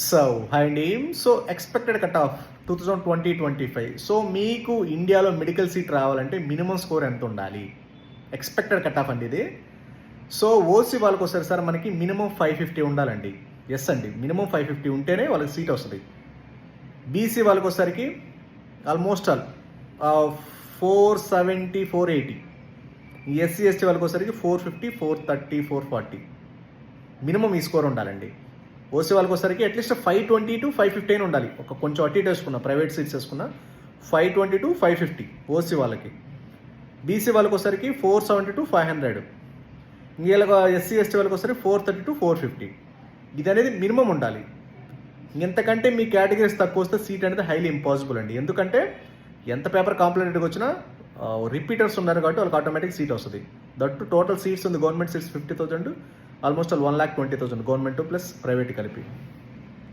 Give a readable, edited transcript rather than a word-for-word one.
So hi అండి. So expected cut off 2025. So మీకు ఇండియాలో మెడికల్ సీట్ రావాలంటే మినిమం స్కోర్ ఎంత ఉండాలి? ఎక్స్పెక్టెడ్ కట్ ఆఫ్ అండి ఇది. సో ఓసీ వాళ్ళకి వస్తారు సార్ మనకి మినిమం 550 ఉండాలండి. ఎస్ అండి, మినిమం 550 ఉంటేనే వాళ్ళకి సీట్ వస్తుంది. బీసీ వాళ్ళకి వచ్చేసరికి ఆల్మోస్ట్ ఆల్ 470, 480. ఎస్సీ ఎస్టీ వాళ్ళకి వచ్చేసరికి 450, 430, 440 మినిమం ఈ స్కోర్ ఉండాలండి. ఓసీ వాళ్ళకి వచ్చేసరికి అట్లీస్ట్ 520 to 550 అని ఉండాలి. ఒక కొంచెం అటు ఇటు వేసుకున్నా, ప్రైవేట్ సీట్స్ వేసుకున్నా 520 to 550 ఓసీ వాళ్ళకి. బీసీ వాళ్ళకి వచ్చేసరికి 470 to 500. వీళ్ళకి ఎస్సీ ఎస్టీ వాళ్ళకి వచ్చేసరికి 430 to 450. ఇది అనేది మినిమం ఉండాలి. ఇంతకంటే మీ కేటగిరీస్ తక్కువ వస్తే సీట్ అనేది హైలీ ఇంపాసిబుల్ అండి. ఎందుకంటే ఎంత పేపర్ కాంప్లిమెంట్గా వచ్చినా రిపీటర్స్ ఉన్నారు కాబట్టి వాళ్ళకి ఆటోమేటిక్ సీట్ వస్తుంది. దట్టు టోటల్ సీట్స్ ఉంది, government seats 50,000, almost 1,20,000 government plus private కలిపి.